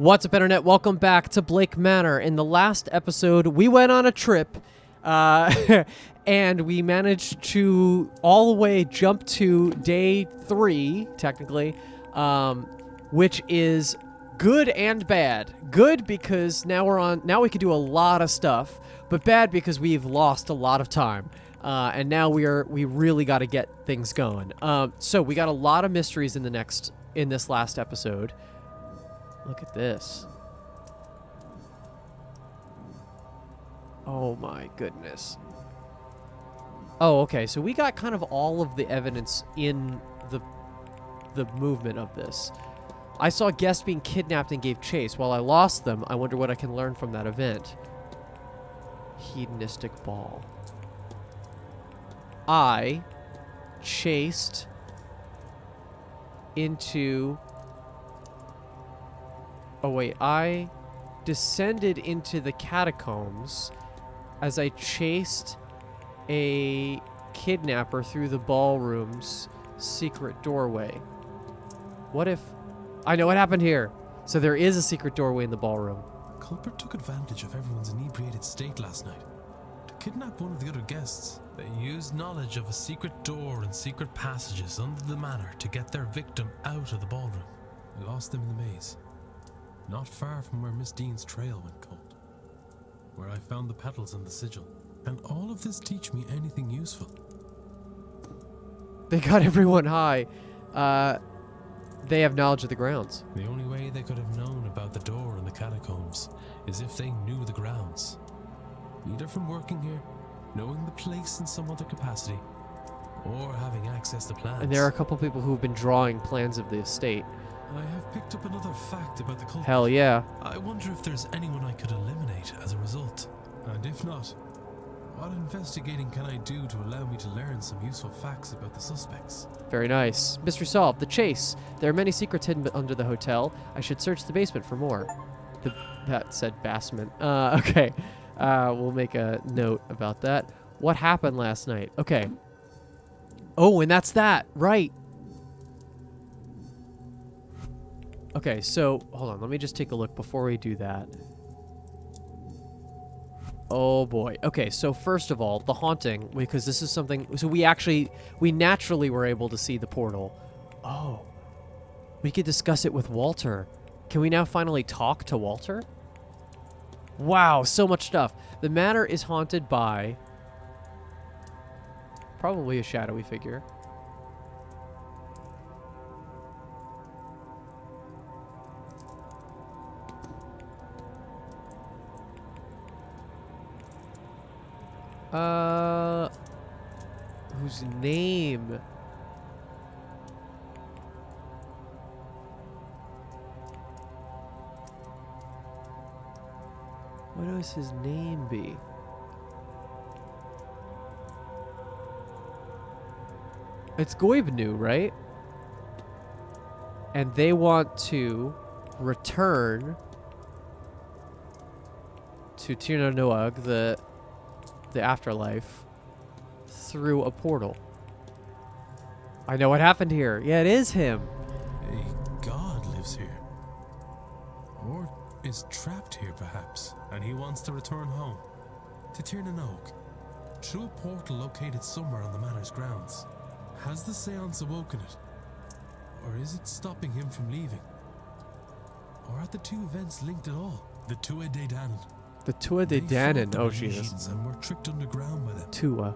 What's up, Internet? Welcome back to Blake Manor. In the last episode, we went on a trip, and we managed to all the way jump to day 3, technically, which is good and bad. Good because now we can do a lot of stuff, but bad because we've lost a lot of time. And now we really got to get things going. So we got a lot of mysteries in this last episode. Look at this. Oh my goodness. Oh, okay. So we got kind of all of the evidence in the movement of this. I saw guests being kidnapped and gave chase. While I lost them, I wonder what I can learn from that event. Hedonistic ball. I chased into... Oh wait, I descended into the catacombs as I chased a kidnapper through the ballroom's secret doorway. What if... I know what happened here. So there is a secret doorway in the ballroom. The culprit took advantage of everyone's inebriated state last night to kidnap one of the other guests. They used knowledge of a secret door and secret passages under the manor to get their victim out of the ballroom. We lost them in the maze. Not far from where Miss Deane's trail went cold, where I found the petals and the sigil. And all of this teach me anything useful. They got everyone high. They have knowledge of the grounds. The only way they could have known about the door in the catacombs is if they knew the grounds. Either from working here, knowing the place in some other capacity, or having access to plans. And there are a couple people who've been drawing plans of the estate. I have picked up another fact about the culprit. Hell yeah. I wonder if there's anyone I could eliminate as a result. And if not, what investigating can I do to allow me to learn some useful facts about the suspects? Very nice. Mystery solved. The chase. There are many secrets hidden under the hotel. I should search the basement for more. That said basement. Okay. We'll make a note about that. What happened last night? Okay. Oh, and that's that. Right. Okay, so, hold on. Let me just take a look before we do that. Oh, boy. Okay, so first of all, the haunting, because this is something... So we naturally were able to see the portal. Oh. We could discuss it with Walter. Can we now finally talk to Walter? Wow, so much stuff. The manor is haunted by... probably a shadowy figure. Whose name? What does his name be? It's Goibnu, right? And they want to return to Tirna Noag, the afterlife, through a portal. I know what happened here. Yeah, it is him. A god lives here. Or is trapped here, perhaps, and he wants to return home. To Tirna Noag, through a portal located somewhere on the manor's grounds. Has the Séance awoken it? Or is it stopping him from leaving? Or are the two events linked at all? The Tua de Danann. The Tua de Danann. Oh, Jesus. And were tricked underground by them. Tua.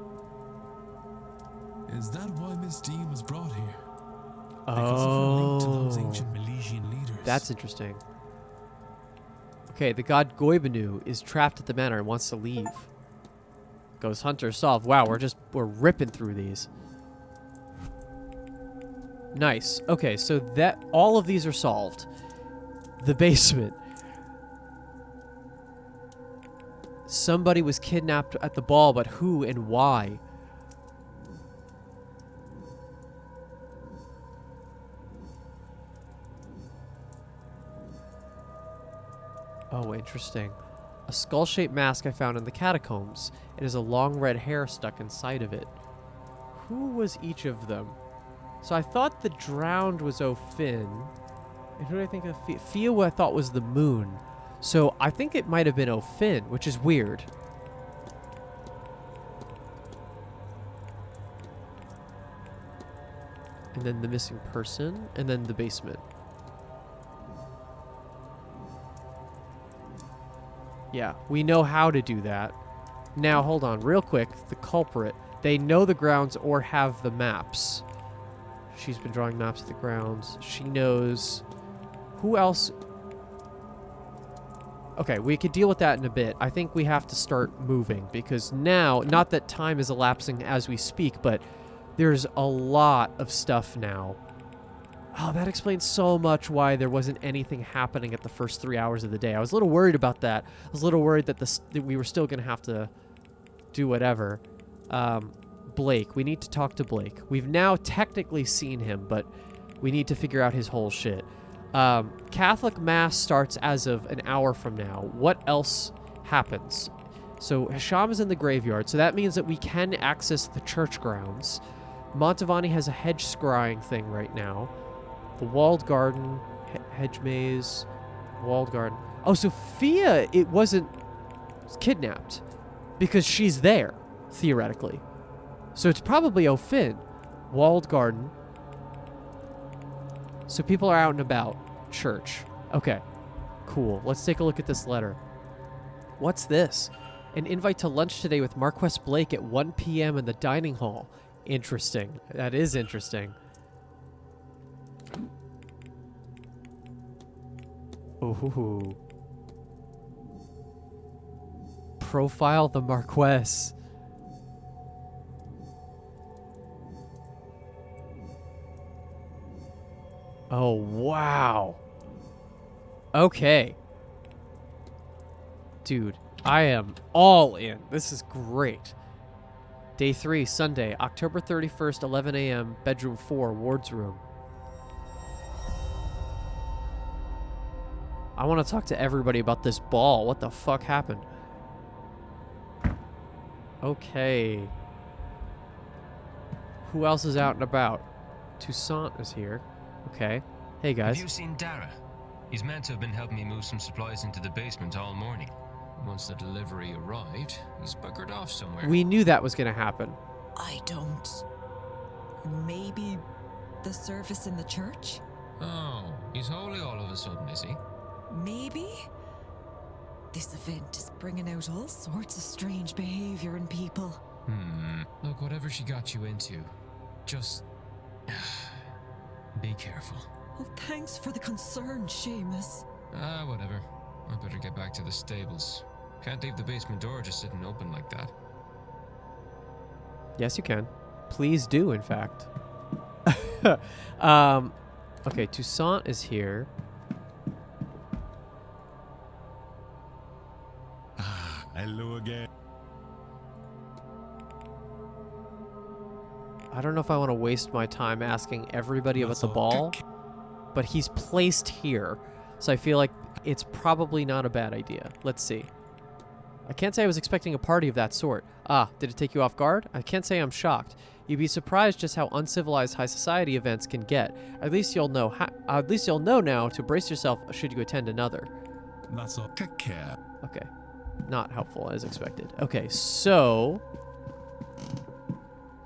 Is that why Miss Deane was brought here? Oh. Because of her link to those ancient Milesian leaders. That's interesting. Okay, the god Goibnu is trapped at the manor and wants to leave. Ghost Hunter solved. Wow, we're ripping through these. Nice. Okay, so that all of these are solved. The basement. Somebody was kidnapped at the ball, but who and why? Oh, interesting. A skull-shaped mask I found in the catacombs. It has a long red hair stuck inside of it. Who was each of them? So I thought the drowned was O'Finn. And who did I think of? Fia, what I thought was the moon. So I think it might have been O'Finn, which is weird. And then the missing person, and then the basement. Yeah, we know how to do that. Now, hold on, real quick. The culprit. They know the grounds or have the maps. She's been drawing maps of the grounds. She knows... Who else? Okay, we could deal with that in a bit. I think we have to start moving because now, not that time is elapsing as we speak, but there's a lot of stuff now. Oh, that explains so much why there wasn't anything happening at the first 3 hours of the day. I was a little worried about that. I was a little worried that that we were still going to have to do whatever. Blake. We need to talk to Blake. We've now technically seen him, but we need to figure out his whole shit. Catholic Mass starts as of an hour from now. What else happens? So Hisham is in the graveyard, so that means that we can access the church grounds. Montavani has a hedge scrying thing right now. The walled garden, hedge maze, walled garden. Oh, Sophia, it wasn't kidnapped because she's there, theoretically. So it's probably O'Finn. Walled garden. So people are out and about. Church. Okay. Cool. Let's take a look at this letter. What's this? An invite to lunch today with Marquess Blake at 1 p.m. in the dining hall. Interesting. That is interesting. Ooh. Profile the Marquess. Oh, wow. Okay. Dude, I am all in. This is great. Day 3, Sunday, October 31st, 11 a.m., bedroom 4, ward's room. I want to talk to everybody about this ball. What the fuck happened? Okay. Who else is out and about? Toussaint is here. Okay. Hey, guys. Have you seen Dara? He's meant to have been helping me move some supplies into the basement all morning. Once the delivery arrived, he's buggered off somewhere. We knew that was going to happen. I don't... Maybe the service in the church? Oh, he's holy all of a sudden, is he? Maybe? This event is bringing out all sorts of strange behavior in people. Look, whatever she got you into, just... be careful. Oh, thanks for the concern, Seamus. Whatever. I better get back to the stables. Can't leave the basement door just sitting open like that. Yes, you can. Please do, in fact. Okay, Toussaint is here. Hello again. I don't know if I want to waste my time asking everybody about the ball, but he's placed here, so I feel like it's probably not a bad idea. Let's see. I can't say I was expecting a party of that sort. Ah, did it take you off guard? I can't say I'm shocked. You'd be surprised just how uncivilized high society events can get. At least you'll know now to brace yourself should you attend another. That's all. Okay. Not helpful as expected. Okay, so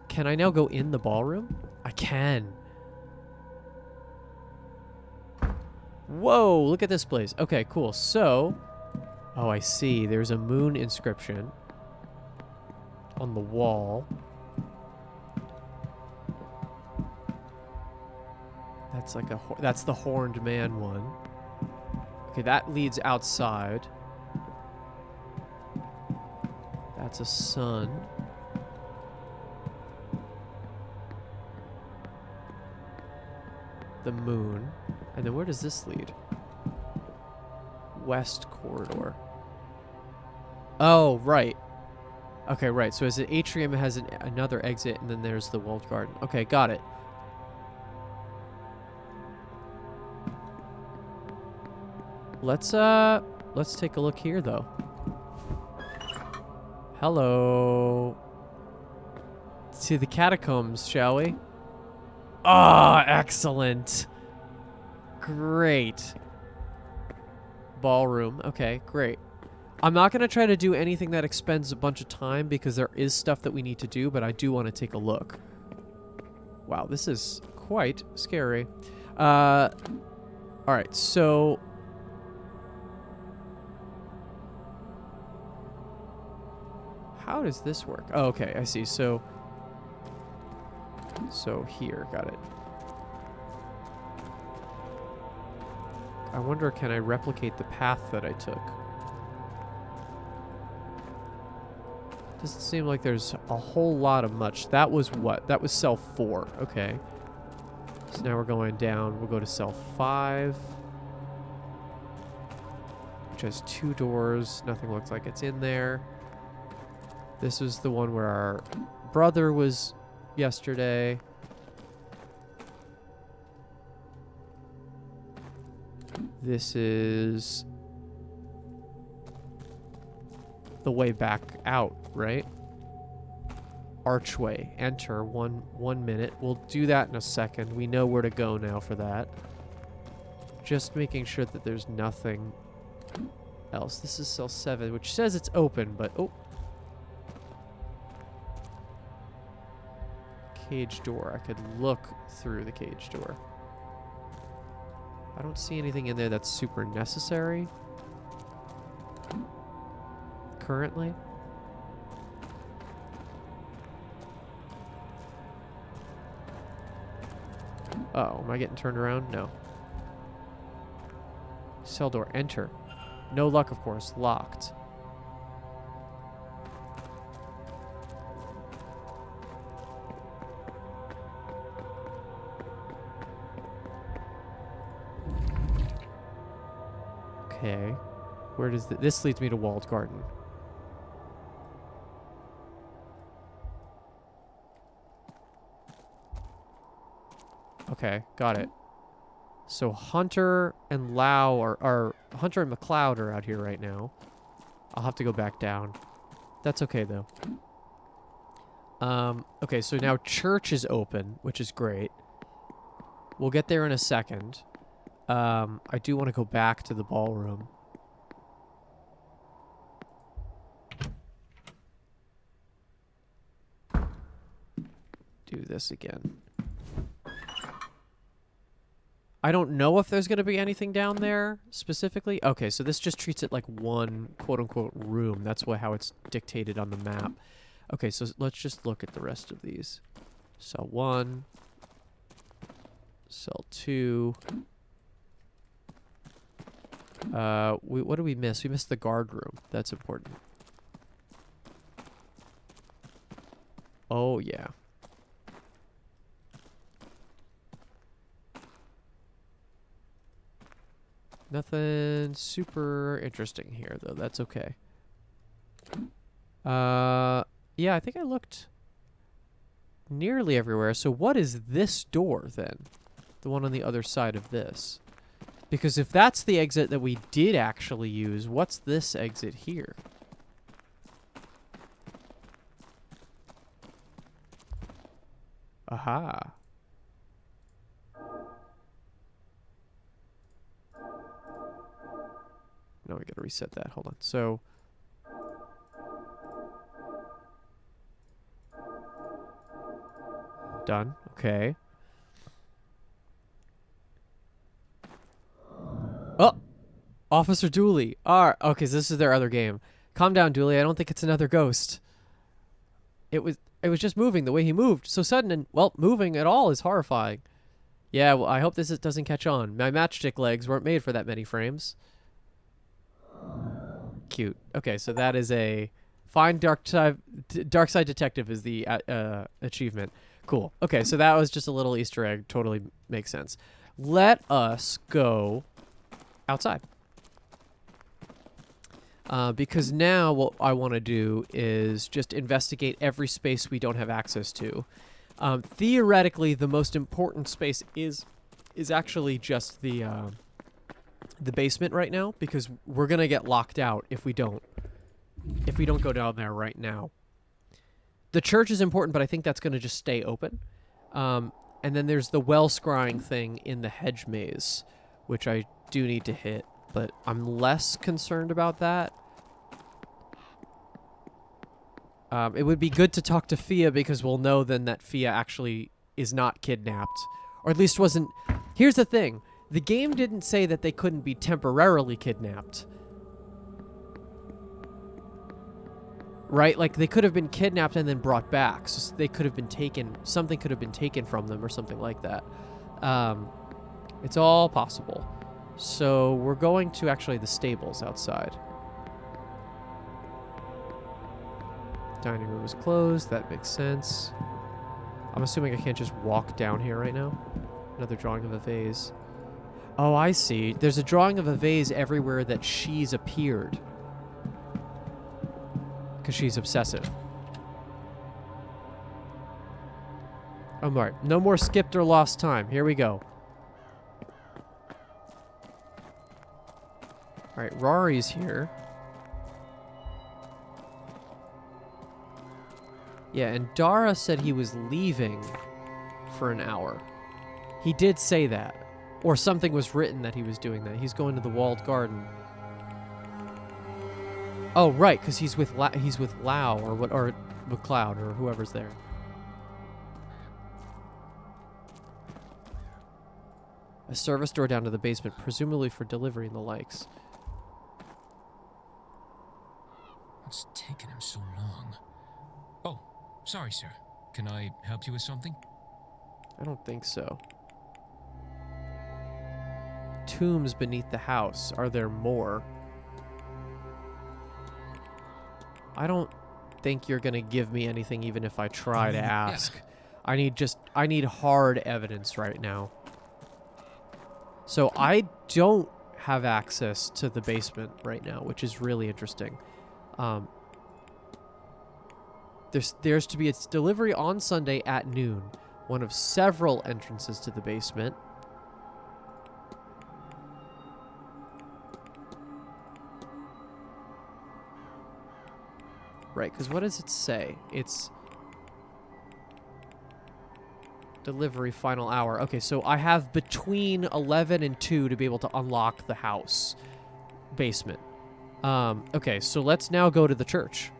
can I now go in the ballroom? I can. Whoa, look at this place. Okay, cool. So, oh, I see. There's a moon inscription on the wall. That's like that's the horned man one. Okay, that leads outside. That's a sun. The moon. And then where does this lead? West corridor. Oh, right. Okay, right. So as an atrium, it has another exit, and then there's the walled garden. Okay, got it. Let's take a look here, though. Hello. To the catacombs, shall we? Ah, excellent. Great. Ballroom. Okay, great. I'm not going to try to do anything that expends a bunch of time because there is stuff that we need to do, but I do want to take a look. Wow, this is quite scary. All right, so... How does this work? Oh, okay, I see. So here, got it. I wonder, can I replicate the path that I took? Doesn't seem like there's a whole lot of much. That was what? That was cell 4. Okay. So now we're going down. We'll go to cell 5. Which has 2 doors. Nothing looks like it's in there. This was the one where our brother was yesterday. This is the way back out, right? Archway. Enter. One minute. We'll do that in a second. We know where to go now for that. Just making sure that there's nothing else. This is cell 7, which says it's open, but... Oh. Cage door. I could look through the cage door. I don't see anything in there that's super necessary. Currently. Uh-oh, am I getting turned around? No. Cell door. Enter. No luck, of course. Locked. Okay. Where does this leads me to walled garden. Okay, got it. So Hunter and Lau are Hunter and McLeod are out here right now. I'll have to go back down. That's okay though. Okay, so now church is open, which is great. We'll get there in a second. I do want to go back to the ballroom. Do this again. I don't know if there's going to be anything down there specifically. Okay, so this just treats it like one quote-unquote room. That's how it's dictated on the map. Okay, so let's just look at the rest of these. Cell 1. Cell 2. What did we miss? We missed the guard room. That's important. Oh, yeah. Nothing super interesting here, though. That's okay. Yeah, I think I looked nearly everywhere. So what is this door, then? The one on the other side of this. Because if that's the exit that we did actually use, what's this exit here? Aha. No, we gotta reset that. Hold on. So... Done. Okay. Oh! Officer Dooley. Okay, so this is their other game. Calm down, Dooley. I don't think it's another ghost. It was just moving the way he moved. So sudden and, well, moving at all is horrifying. Yeah, well, I hope this doesn't catch on. My matchstick legs weren't made for that many frames. Cute. Okay, so that is a... Find Dark Side Detective is the achievement. Cool. Okay, so that was just a little Easter egg. Totally makes sense. Let us go outside. Because now what I want to do is just investigate every space we don't have access to. Theoretically, the most important space is actually just the basement right now, because we're gonna get locked out if we don't go down there right now. The church is important, but I think that's gonna just stay open. And then there's the well scrying thing in the hedge maze, which I do need to hit, but I'm less concerned about that. It would be good to talk to Fia because we'll know then that Fia actually is not kidnapped. Or at least wasn't... Here's the thing. The game didn't say that they couldn't be temporarily kidnapped. Right? Like, they could have been kidnapped and then brought back. So they could have been taken... Something could have been taken from them or something like that. It's all possible. So we're going to actually the stables outside. Dining room is closed. That makes sense. I'm assuming I can't just walk down here right now. Another drawing of a vase. Oh, I see. There's a drawing of a vase everywhere that she's appeared. Because she's obsessive. Oh, right. No more skipped or lost time. Here we go. Alright, Rory's here. Yeah, and Dara said he was leaving for an hour. He did say that. Or something was written that he was doing that. He's going to the walled garden. Oh, right, because he's with Lau or McLeod or whoever's there. A service door down to the basement, presumably for delivery and the likes. What's taking him so long? Oh, sorry, sir. Can I help you with something? I don't think so. Tombs beneath the house. Are there more? I don't think you're gonna give me anything even if I try to ask. Yeah. I need hard evidence right now. So I don't have access to the basement right now, which is really interesting. There's to be its delivery on Sunday at noon. One of several entrances to the basement. Right, because what does it say? It's delivery final hour. Okay, so I have between 11 and 2 to be able to unlock the house basement. Okay, so let's now go to the church.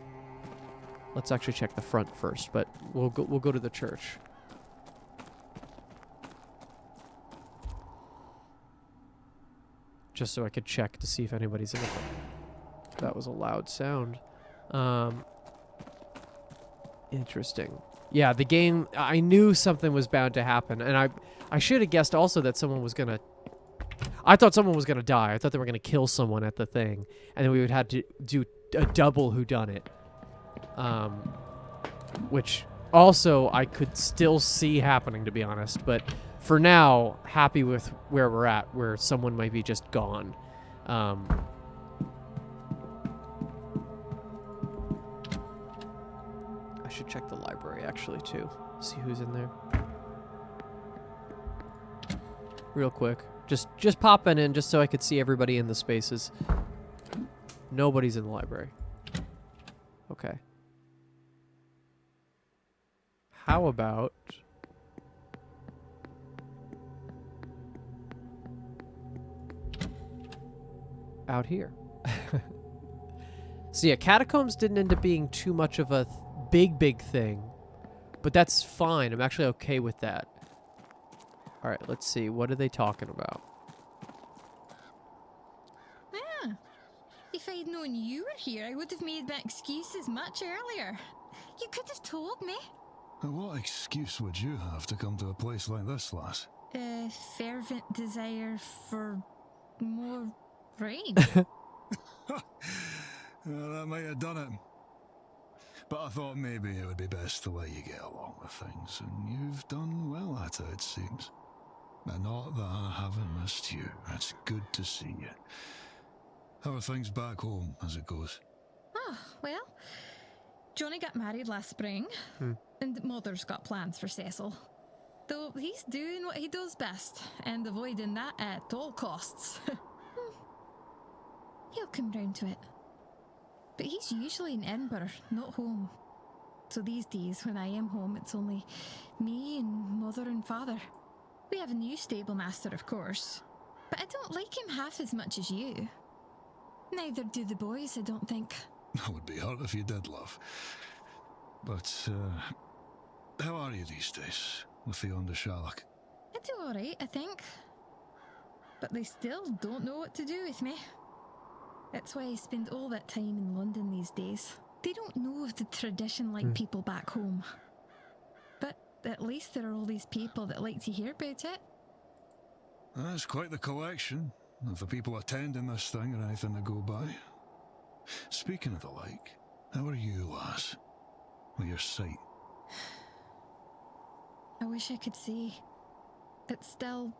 Let's actually check the front first, but we'll go to the church. Just so I could check to see if anybody's in the front. That was a loud sound. Interesting. Yeah, the game, I knew something was bound to happen, and I should have guessed also that someone was gonna... I thought someone was gonna die. I thought they were gonna kill someone at the thing, and then we would have to do a double whodunit. Which also I could still see happening, to be honest, but for now, happy with where we're at, where someone might be just gone. I should check the library, actually, too. See who's in there. Real quick. Just popping in just so I could see everybody in the spaces. Nobody's in the library. Okay. How about... out here? So yeah, catacombs didn't end up being too much of a big thing. But that's fine. I'm actually okay with that. Alright, let's see. What are they talking about? Ah, if I'd known you were here, I would have made my excuses much earlier. You could have told me. What excuse would you have to come to a place like this, lass? A fervent desire for more rain. That might have done it. But I thought maybe it would be best to let you get along with things, and you've done well at it, it seems. And not that I haven't missed you. It's good to see you. How are things back home, as it goes? Oh, well, Johnny got married last spring, and Mother's got plans for Cecil. Though he's doing what he does best, and avoiding that at all costs. He'll come round to it. But he's usually in Edinburgh, not home. So these days, when I am home, it's only me and Mother and Father. We have a new stable master, of course. But I don't like him half as much as you. Neither do the boys, I don't think. That would be hard if you did, love. But, how are you these days with the Sherlock? I do alright, I think. But they still don't know what to do with me. That's why I spend all that time in London these days. They don't know of the tradition like people back home. But at least there are all these people that like to hear about it. That's quite the collection of the people attending this thing or anything to go by. Speaking of the like, how are you, lass? With your sight? I wish I could see. But still,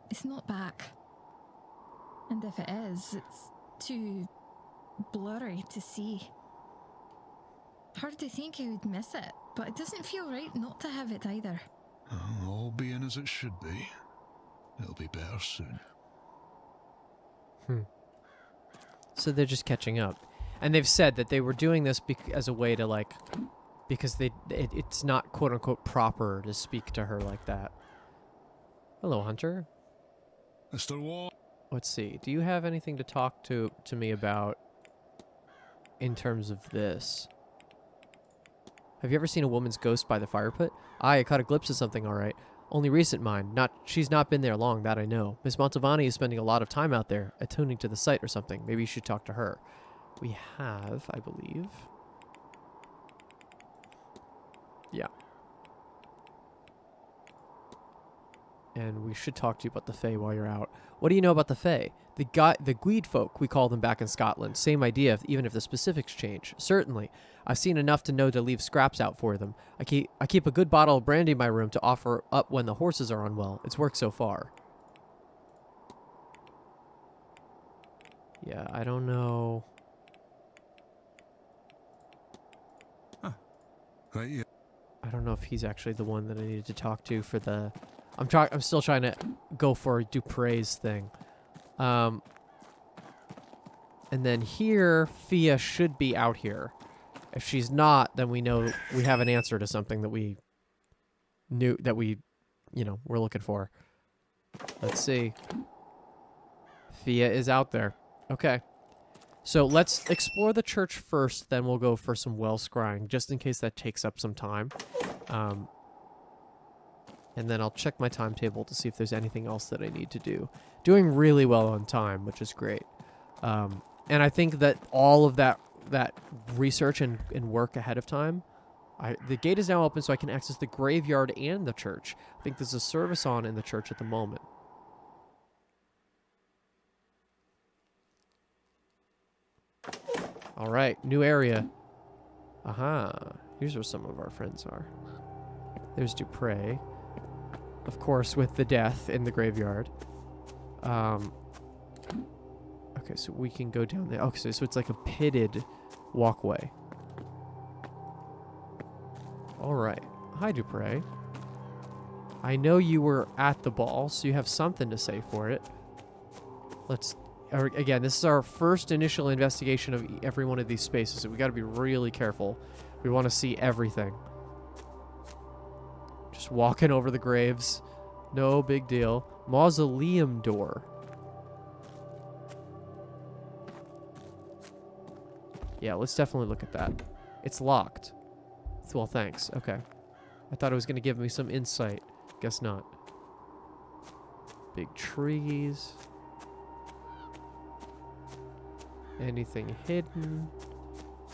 it's not back. And if it is, it's too blurry to see. Hard to think I would miss it, but it doesn't feel right not to have it either. All being as it should be. It'll be better soon. So they're just catching up. And they've said that they were doing this as a way to, like, because it's not quote-unquote proper to speak to her like that. Hello, Hunter. Mr. Wall. Let's see. Do you have anything to talk to me about in terms of this? Have you ever seen a woman's ghost by the fire pit? I caught a glimpse of something, all right. Only recent mind. She's not been there long, that I know. Miss Montalbani is spending a lot of time out there, attuning to the site or something. Maybe you should talk to her. We have, I believe. Yeah. And we should talk to you about the Fae while you're out. What do you know about the Fae? The Gweed folk, we call them back in Scotland. Same idea, even if the specifics change. Certainly. I've seen enough to know to leave scraps out for them. I keep a good bottle of brandy in my room to offer up when the horses are unwell. It's worked so far. Yeah, I don't know. Right, yeah. I don't know if he's actually the one that I needed to talk to for the... I'm still trying to go for Dupre's thing. And then here, Fia should be out here. If she's not, then we know we have an answer to something that we knew that we're looking for. Let's see. Fia is out there. Okay. So let's explore the church first, then we'll go for some well scrying, just in case that takes up some time. And then I'll check my timetable to see if there's anything else that I need to do. Doing really well on time, which is great. And I think that all of that research and work ahead of time, the gate is now open so I can access the graveyard and the church. I think there's a service on in the church at the moment. All right, new area. Aha, here's where some of our friends are. There's Dupre. Of course, with the death in the graveyard. Okay, so we can go down there. Okay, so it's like a pitted walkway. All right. Hi, Dupre. I know you were at the ball, so you have something to say for it. Again, this is our first initial investigation of every one of these spaces, so we got to be really careful. We want to see everything. Just walking over the graves. No big deal. Mausoleum door. Yeah, let's definitely look at that. It's locked. Well, thanks. Okay. I thought it was going to give me some insight. Guess not. Big trees. Anything hidden?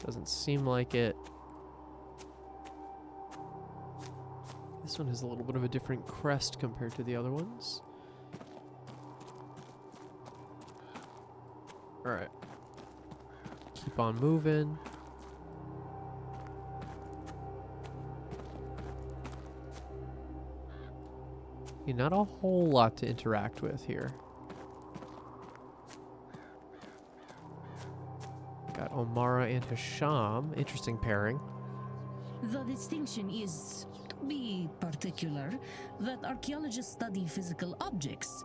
Doesn't seem like it. This one has a little bit of a different crest compared to the other ones. Alright. Keep on moving. Yeah, not a whole lot to interact with here. Got Omara and Hisham. Interesting pairing. The distinction is, to be particular, that archaeologists study physical objects,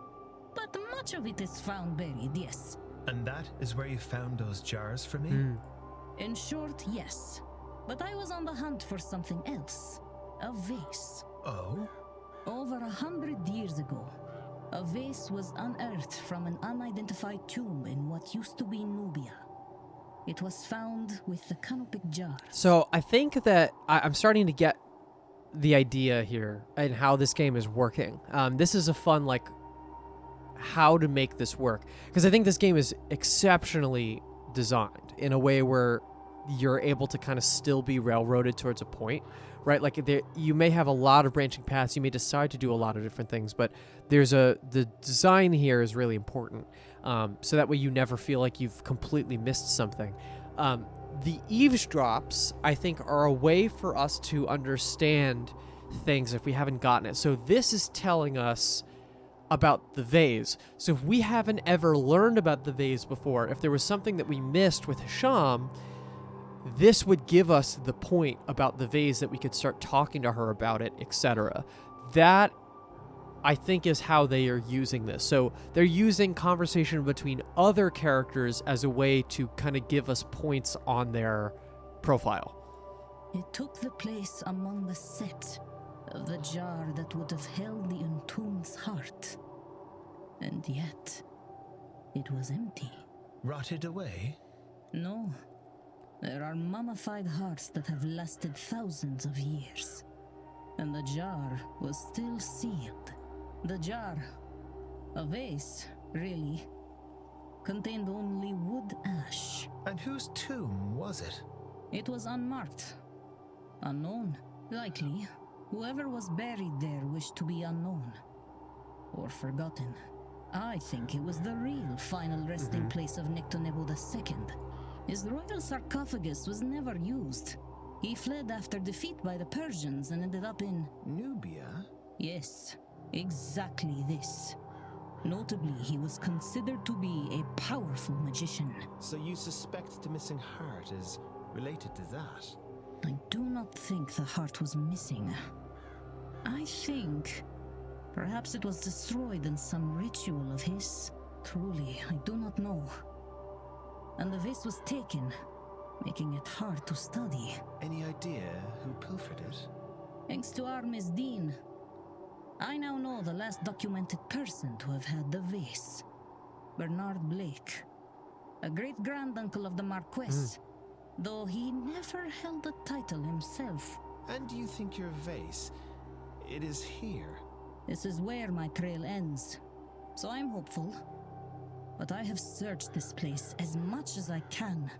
but much of it is found buried, yes. And that is where you found those jars for me? In short, yes. But I was on the hunt for something else. A vase. Oh? Over 100 years ago, A vase was unearthed from an unidentified tomb in what used to be Nubia. It was found with the canopic jars. So I think that I'm starting to get the idea here and how this game is working. This is a fun, like, how to make this work. Because I think this game is exceptionally designed in a way where you're able to kind of still be railroaded towards a point, right? Like, you may have a lot of branching paths. You may decide to do a lot of different things, but the design here is really important. So that way you never feel like you've completely missed something. The eavesdrops, I think, are a way for us to understand things if we haven't gotten it. So this is telling us about the vase. So if we haven't ever learned about the vase before, if there was something that we missed with Hisham, this would give us the point about the vase that we could start talking to her about it, etc. That, I think, is how they are using this. So they're using conversation between other characters as a way to kind of give us points on their profile. It took the place among the set of the jar that would have held the entombed's heart. And yet, it was empty. Rotted away? No. There are mummified hearts that have lasted thousands of years. And the jar was still sealed. The jar, a vase, really, contained only wood ash. And whose tomb was it? It was unmarked. Unknown, likely. Whoever was buried there wished to be unknown. Or forgotten. I think it was the real final resting place of Nectonebo II. His royal sarcophagus was never used. He fled after defeat by the Persians and ended up in... Nubia? Yes, exactly this. Notably, he was considered to be a powerful magician. So you suspect the missing heart is related to that? I do not think the heart was missing. I think perhaps it was destroyed in some ritual of his. Truly, I do not know. And the vase was taken, making it hard to study. Any idea who pilfered it? Thanks to Evelyn Deane, I now know the last documented person to have had the vase. Bernard Blake, a great-granduncle of the Marquess, though he never held the title himself. And you think your vase, it is here? This is where my trail ends, so I'm hopeful. But I have searched this place as much as I can.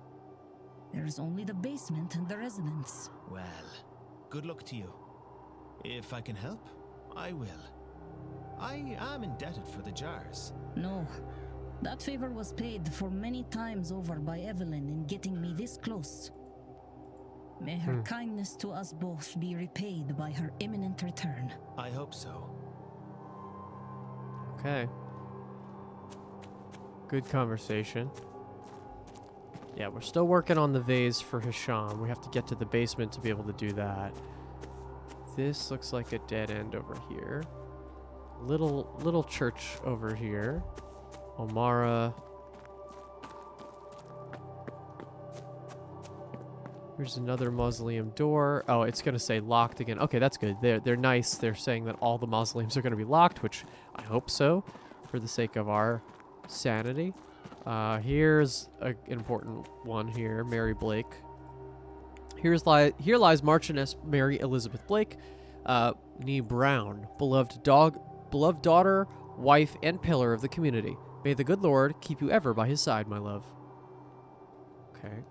There is only the basement and the residence. Well, good luck to you. If I can help, I will. I am indebted for the jars. No, that favor was paid for many times over by Evelyn in getting me this close. May her kindness to us both be repaid by her imminent return. I hope so. Okay. Good conversation. Yeah, we're still working on the vase for Hisham. We have to get to the basement to be able to do that. This looks like a dead end over here. Little church over here. Omara. Here's another mausoleum door. Oh, it's gonna say locked again. Okay, that's good. They're nice. They're saying that all the mausoleums are gonna be locked, which I hope so, for the sake of our sanity. Here's an important one here. Mary Blake. Here lies Marchioness Mary Elizabeth Blake, nee Brown, beloved daughter, wife, and pillar of the community. May the good Lord keep you ever by his side, my love. Okay.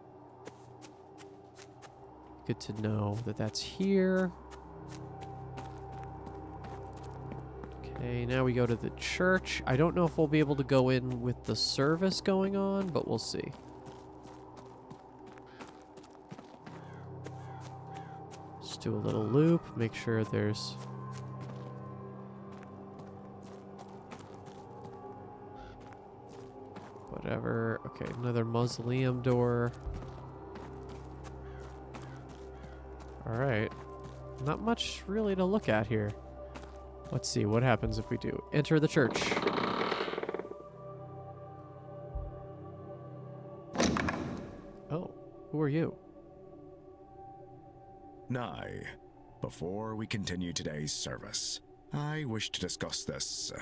Good to know that that's here. Okay, now we go to the church. I don't know if we'll be able to go in with the service going on, but we'll see. Let's do a little loop, make sure there's... whatever. Okay, another mausoleum door. Alright. Not much really to look at here. Let's see what happens if we do. Enter the church. Oh, who are you? Now, before we continue today's service, I wish to discuss this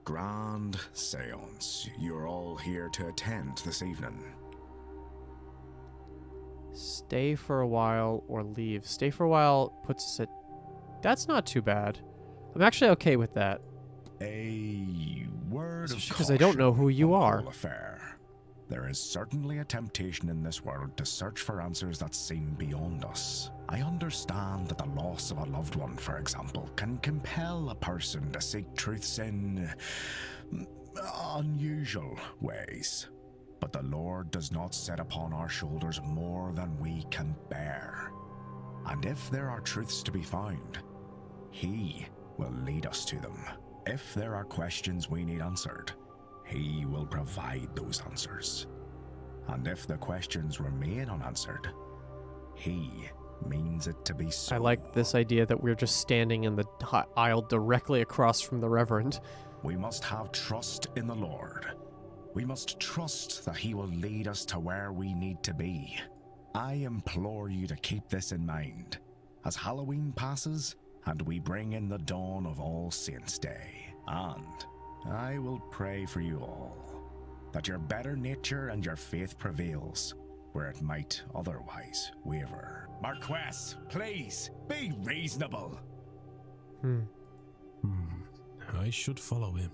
grand séance you're all here to attend this evening. Stay for a while or leave. Stay for a while puts us at... That's not too bad. I'm actually okay with that. A word of Because I don't know who caution you on the are. whole affair. There is certainly a temptation in this world to search for answers that seem beyond us. I understand that the loss of a loved one, for example, can compel a person to seek truths in unusual ways. But the Lord does not set upon our shoulders more than we can bear. And if there are truths to be found, He will lead us to them. If there are questions we need answered, He will provide those answers. And if the questions remain unanswered, He means it to be so. I like this idea that we're just standing in the aisle directly across from the Reverend. We must have trust in the Lord. We must trust that He will lead us to where we need to be. I implore you to keep this in mind as Halloween passes and we bring in the dawn of All Saints' Day. And I will pray for you all, that your better nature and your faith prevails, where it might otherwise waver. Marquess, please, be reasonable. I should follow him.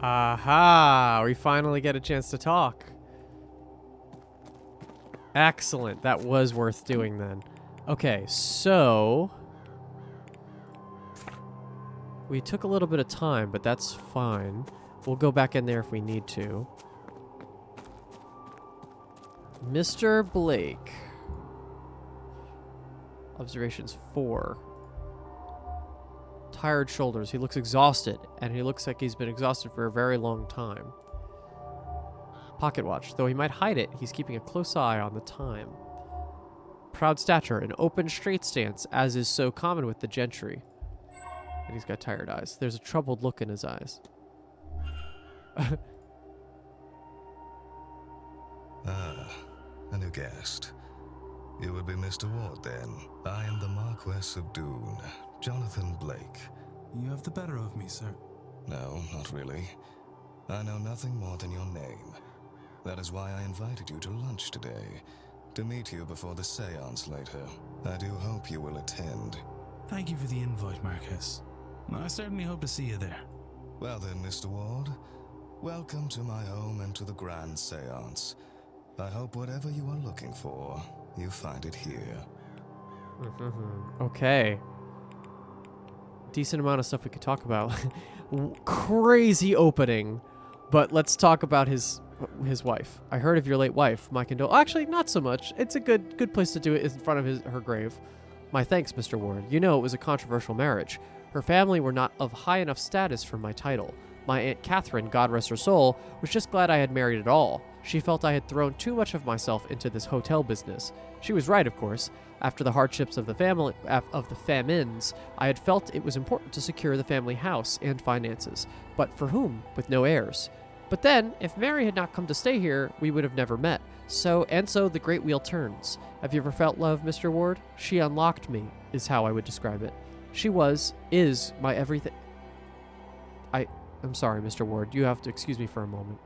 Aha! We finally get a chance to talk. Excellent. That was worth doing then. Okay, so... we took a little bit of time, but that's fine. We'll go back in there if we need to. Mr. Blake. Observations 4. Tired shoulders. He looks exhausted, and he looks like he's been exhausted for a very long time. Pocket watch. Though he might hide it, he's keeping a close eye on the time. Proud stature, an open, straight stance, as is so common with the gentry. And he's got tired eyes. There's a troubled look in his eyes. A new guest. You would be Mr. Ward, then. I am the Marquess of Doone, Jonathan Blake. You have the better of me, sir. No, not really. I know nothing more than your name. That is why I invited you to lunch today, to meet you before the séance later. I do hope you will attend. Thank you for the invite, Marquess. I certainly hope to see you there. Well then, Mr. Ward, welcome to my home and to the grand séance. I hope whatever you are looking for, you find it here. Okay. Decent amount of stuff we could talk about. Crazy opening. But let's talk about his wife. I heard of your late wife. My Actually, not so much. It's a good place to do it is in front of her grave. My thanks, Mr. Ward. You know it was a controversial marriage. Her family were not of high enough status for my title. My Aunt Catherine, God rest her soul, was just glad I had married at all. She felt I had thrown too much of myself into this hotel business. She was right, of course. After the hardships of the famines, I had felt it was important to secure the family house and finances. But for whom, with no heirs? But then, if Mary had not come to stay here, we would have never met. So the great wheel turns. Have you ever felt love, Mr. Ward? She unlocked me, is how I would describe it. She is my everything. I'm sorry, Mr. Ward. You have to excuse me for a moment.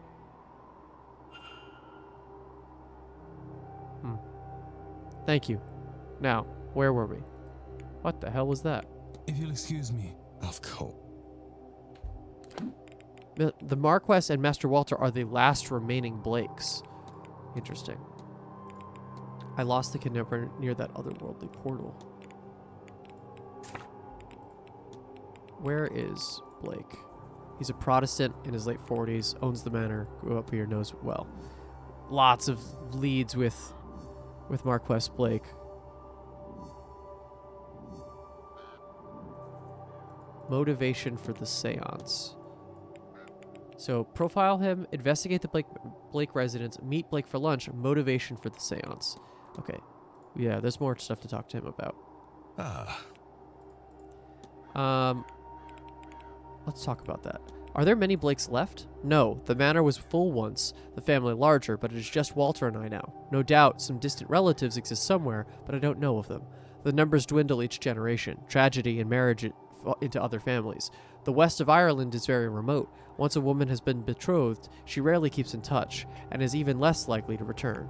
Thank you. Now, where were we? What the hell was that? If you'll excuse me. Of course. The Marquess and Master Walter are the last remaining Blakes. Interesting. I lost the kidnapper near that otherworldly portal. Where is Blake? He's a Protestant in his late 40s, owns the manor, grew up here, knows well. Lots of leads with Marquess Blake. Motivation for the séance. So, profile him, investigate the Blake residence, meet Blake for lunch, motivation for the séance. Okay. Yeah, there's more stuff to talk to him about. Let's talk about that. Are there many Blakes left? No, the manor was full once, the family larger, but it is just Walter and I now. No doubt some distant relatives exist somewhere, but I don't know of them. The numbers dwindle each generation, tragedy and marriage into other families. The west of Ireland is very remote. Once a woman has been betrothed, she rarely keeps in touch, and is even less likely to return.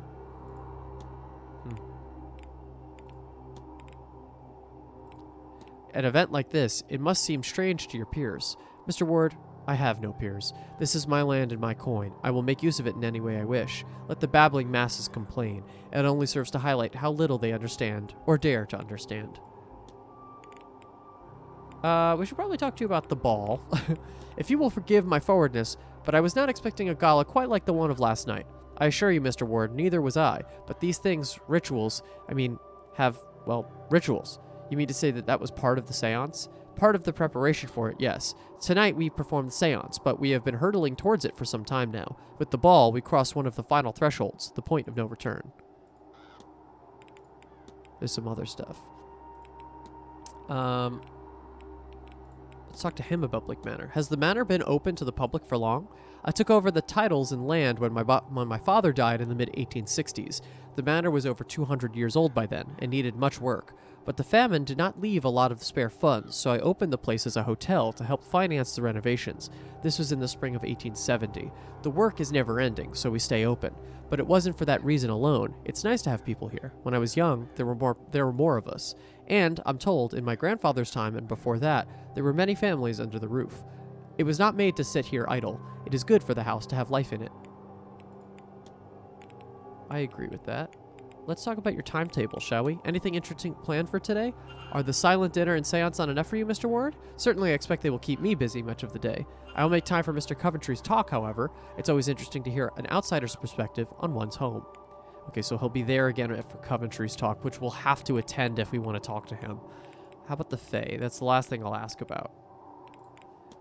An event like this, it must seem strange to your peers. Mr. Ward, I have no peers. This is my land and my coin. I will make use of it in any way I wish. Let the babbling masses complain. It only serves to highlight how little they understand, or dare to understand. We should probably talk to you about the ball. If you will forgive my forwardness, but I was not expecting a gala quite like the one of last night. I assure you, Mr. Ward, neither was I. But these things, rituals, rituals. You mean to say that that was part of the seance? Part of the preparation for it, yes. Tonight we performed the seance, but we have been hurtling towards it for some time now. With the ball, we crossed one of the final thresholds, the point of no return. There's some other stuff. Let's talk to him about Blake Manor. Has the manor been open to the public for long? I took over the titles and land when my father died in the mid-1860s. The manor was over 200 years old by then and needed much work. But the famine did not leave a lot of spare funds, so I opened the place as a hotel to help finance the renovations. This was in the spring of 1870. The work is never ending, so we stay open. But it wasn't for that reason alone. It's nice to have people here. When I was young, there were more of us. And, I'm told, in my grandfather's time and before that, there were many families under the roof. It was not made to sit here idle. It is good for the house to have life in it. I agree with that. Let's talk about your timetable, shall we? Anything interesting planned for today? Are the silent dinner and seance not enough for you, Mr. Ward? Certainly I expect they will keep me busy much of the day. I will make time for Mr. Coventry's talk, however. It's always interesting to hear an outsider's perspective on one's home. Okay, so he'll be there again for Coventry's talk, which we'll have to attend if we want to talk to him. How about the Fae? That's the last thing I'll ask about.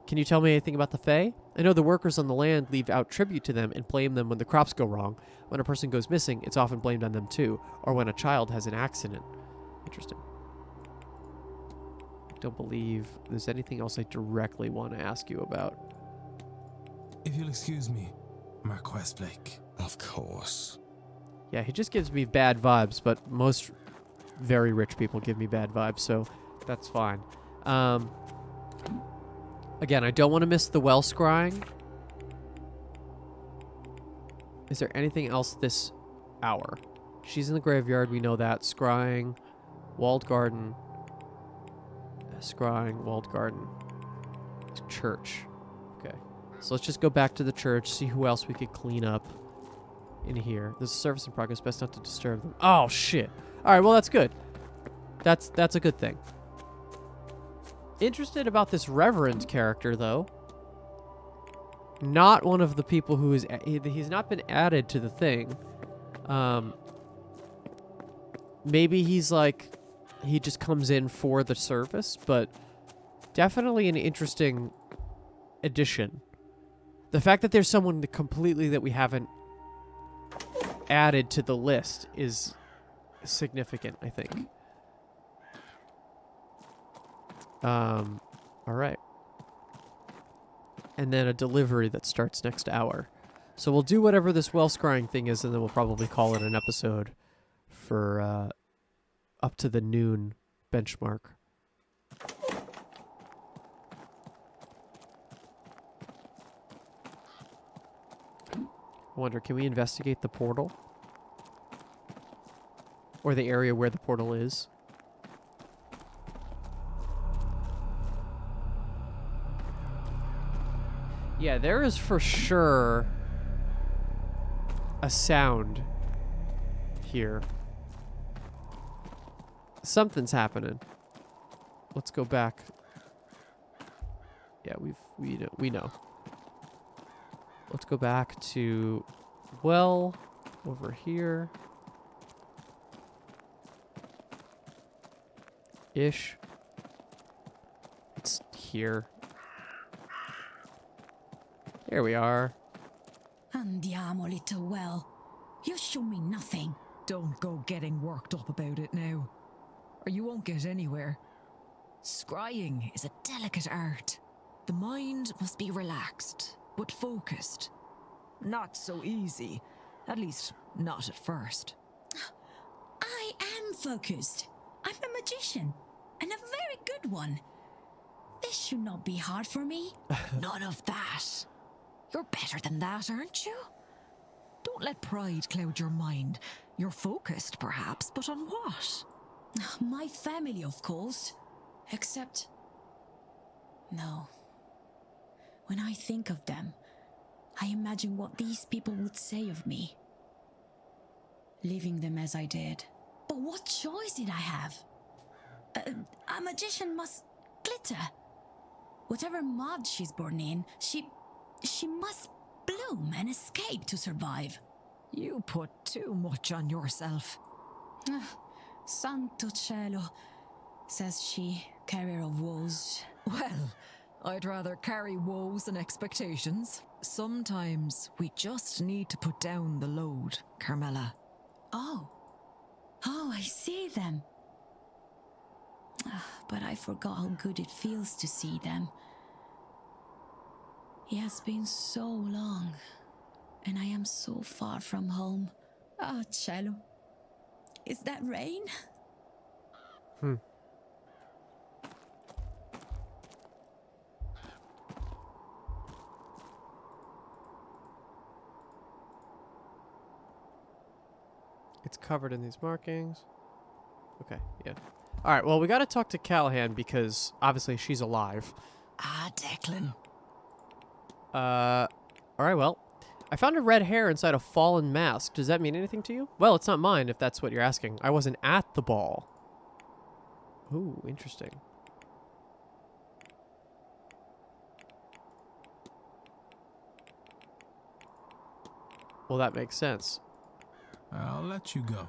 Can you tell me anything about the Fae? I know the workers on the land leave out tribute to them and blame them when the crops go wrong. When a person goes missing, it's often blamed on them too, or when a child has an accident. Interesting. I don't believe there's anything else I directly want to ask you about. If you'll excuse me, Marquess Blake. Of course. Yeah, he just gives me bad vibes, but most very rich people give me bad vibes, so that's fine. Again, I don't want to miss the well scrying. Is there anything else this hour? She's in the graveyard, we know that. Scrying, walled garden. Scrying, walled garden. Church. Okay. So let's just go back to the church, see who else we could clean up in here. There's a service in progress, best not to disturb them. Oh, shit. Alright, well, that's good. That's a good thing. Interested about this Reverend character, though. Not one of the people who is... He's not been added to the thing. Maybe he's like... He just comes in for the service, but definitely an interesting addition. The fact that there's someone completely that we haven't added to the list is significant, I think. Alright. And then a delivery that starts next hour. So we'll do whatever this well scrying thing is, and then we'll probably call it an episode for, up to the noon benchmark. I wonder, can we investigate the portal? Or the area where the portal is? Yeah, there is for sure a sound here. Something's happening. Let's go back. Yeah, we know. Let's go back to well over here. Ish. It's here. Here we are. Andiamo, little well. You show me nothing. Don't go getting worked up about it now, or you won't get anywhere. Scrying is a delicate art. The mind must be relaxed, but focused. Not so easy. At least, not at first. I am focused. I'm a magician, and a very good one. This should not be hard for me. None of that. You're better than that, aren't you? Don't let pride cloud your mind. You're focused, perhaps, but on what? My family, of course. Except... No. When I think of them, I imagine what these people would say of me. Leaving them as I did. But what choice did I have? A magician must glitter. Whatever mud she's born in, she must bloom and escape to survive. You put too much on yourself. Santo cielo, says she, carrier of woes. Well, I'd rather carry woes than expectations. Sometimes we just need to put down the load, Carmela. Oh, I see them. But I forgot how good it feels to see them. It has been so long, and I am so far from home. Ah, cielo. Is that rain? It's covered in these markings. Okay, yeah. All right, well, we got to talk to Callahan because obviously she's alive. Ah, Declan. All right, well, I found a red hair inside a fallen mask. Does that mean anything to you? Well, it's not mine, if that's what you're asking. I wasn't at the ball. Ooh, interesting. Well, that makes sense. I'll let you go.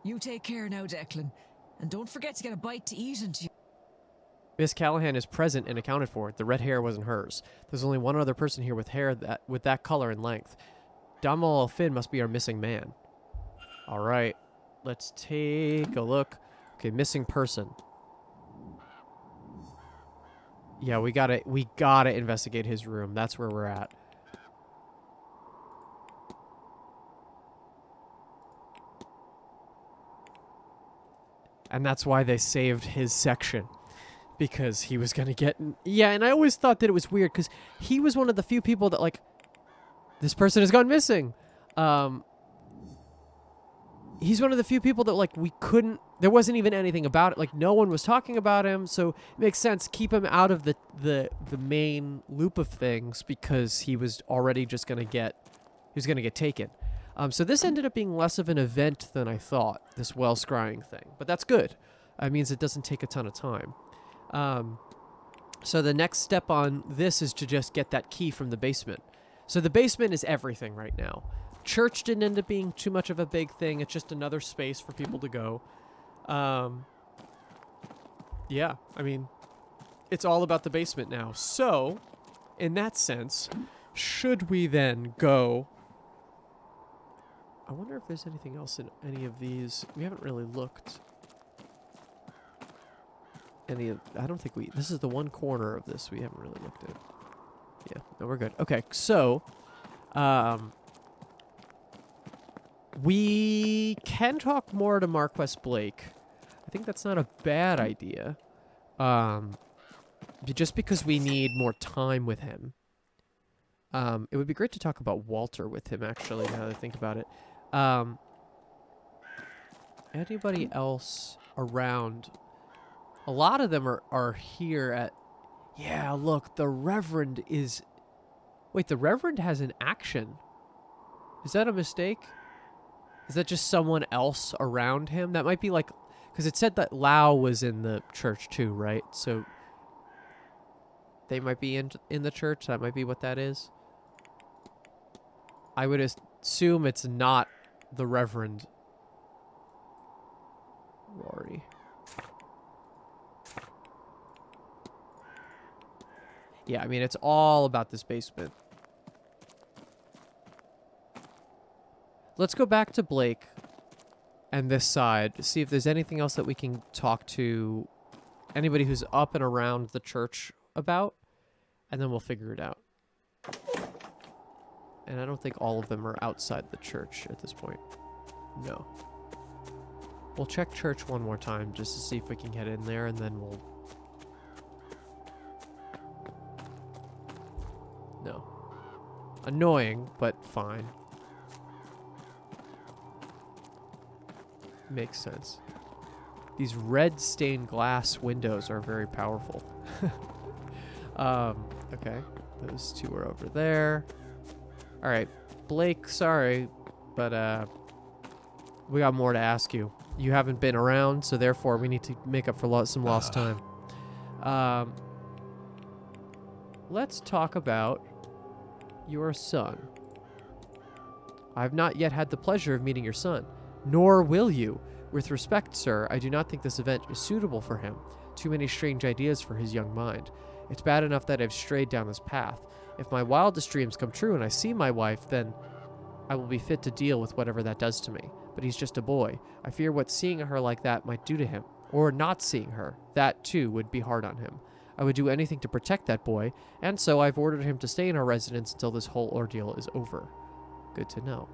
You take care now, Declan. And don't forget to get a bite to eat into. Miss Callahan is present and accounted for. The red hair wasn't hers. There's only one other person here with hair with that color and length. Damal Finn must be our missing man. All right, let's take a look. Okay, missing person. Yeah, we gotta investigate his room. That's where we're at. And that's why they saved his section. Because he was going to get... Yeah, and I always thought that it was weird, because he was one of the few people that, like... This person has gone missing. He's one of the few people that, like, we couldn't... There wasn't even anything about it. Like, no one was talking about him, so it makes sense. Keep him out of the main loop of things, because he was already just going to get... He was going to get taken. So this ended up being less of an event than I thought, this well scrying thing. But that's good. It means it doesn't take a ton of time. So the next step on this is to just get that key from the basement. So the basement is everything right now. Church didn't end up being too much of a big thing. It's just another space for people to go. Yeah, I mean, it's all about the basement now. So, in that sense, should we then go... I wonder if there's anything else in any of these. We haven't really looked. I don't think this is the one corner of this we haven't really looked at. Yeah, no, we're good. Okay, so, we can talk more to Marquess Blake. I think that's not a bad idea. Just because we need more time with him. It would be great to talk about Walter with him, actually, now that I think about it. Anybody else around? A lot of them are here at... Yeah, look, the Reverend is... Wait, the Reverend has an action. Is that a mistake? Is that just someone else around him? That might be like... Because it said that Lau was in the church too, right? So they might be in the church. That might be what that is. I would assume it's not the Reverend Rory. Yeah, I mean, it's all about this basement. Let's go back to Blake and this side to see if there's anything else that we can talk to anybody who's up and around the church about. and then we'll figure it out. And I don't think all of them are outside the church at this point. No. We'll check church one more time just to see if we can get in there, and then we'll... No. Annoying, but fine. Makes sense. These red stained glass windows are very powerful. Okay. Those two are over there. Alright. Blake, sorry, but we got more to ask you. You haven't been around, so therefore we need to make up for some lost time. Let's talk about your son. I have not yet had the pleasure of meeting your son, nor will you. With respect, sir, I do not think this event is suitable for him. Too many strange ideas for his young mind. It's bad enough that I've strayed down this path. If my wildest dreams come true and I see my wife, then I will be fit to deal with whatever that does to me. But he's just a boy. I fear what seeing her like that might do to him. Or not seeing her. That, too, would be hard on him. I would do anything to protect that boy, and so I've ordered him to stay in our residence until this whole ordeal is over. Good to know.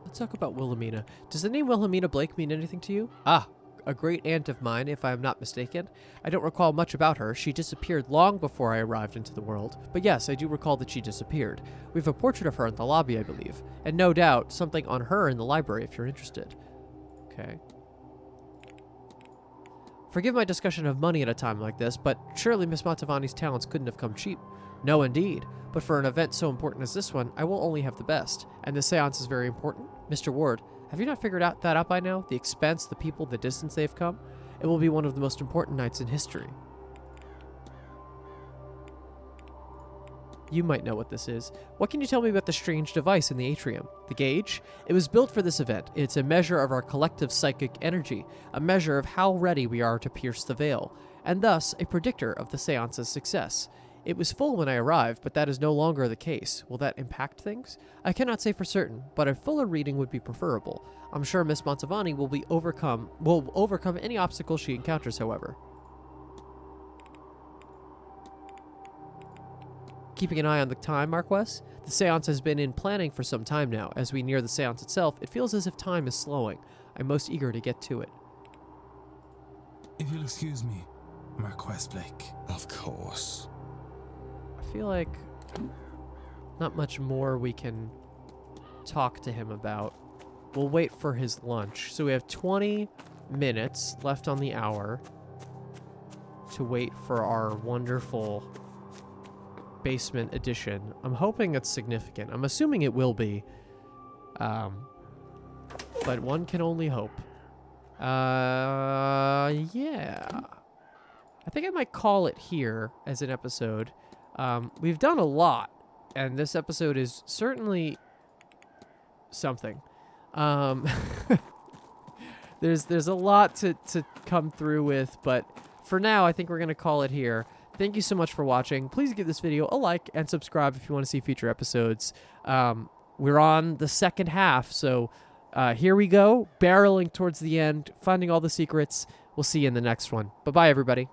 Let's talk about Wilhelmina. Does the name Wilhelmina Blake mean anything to you? Ah, a great aunt of mine, if I am not mistaken. I don't recall much about her. She disappeared long before I arrived into the world. But yes, I do recall that she disappeared. We have a portrait of her in the lobby, I believe. And no doubt, something on her in the library if you're interested. Okay. Forgive my discussion of money at a time like this, but surely Miss Montavani's talents couldn't have come cheap. No, indeed. But for an event so important as this one, I will only have the best. And the seance is very important. Mr. Ward, have you not figured that out by now? The expense, the people, the distance they've come? It will be one of the most important nights in history. You might know what this is. What can you tell me about the strange device in the atrium? The gauge? It was built for this event. It's a measure of our collective psychic energy, a measure of how ready we are to pierce the veil, and thus a predictor of the seance's success. It was full when I arrived, but that is no longer the case. Will that impact things? I cannot say for certain, but a fuller reading would be preferable. I'm sure Miss Montavani will overcome any obstacle she encounters, however. Keeping an eye on the time, Marquess? The seance has been in planning for some time now. As we near the seance itself, it feels as if time is slowing. I'm most eager to get to it. If you'll excuse me, Marquess Blake. Of course. I feel like not much more we can talk to him about. We'll wait for his lunch. So we have 20 minutes left on the hour to wait for our wonderful basement edition. I'm hoping it's significant. I'm assuming it will be. But one can only hope. Yeah. I think I might call it here as an episode. We've done a lot, and this episode is certainly something. There's a lot to come through with, but for now, I think we're going to call it here. Thank you so much for watching. Please give this video a like and subscribe if you want to see future episodes. We're on the second half, so here we go, barreling towards the end, finding all the secrets. We'll see you in the next one. Bye-bye, everybody.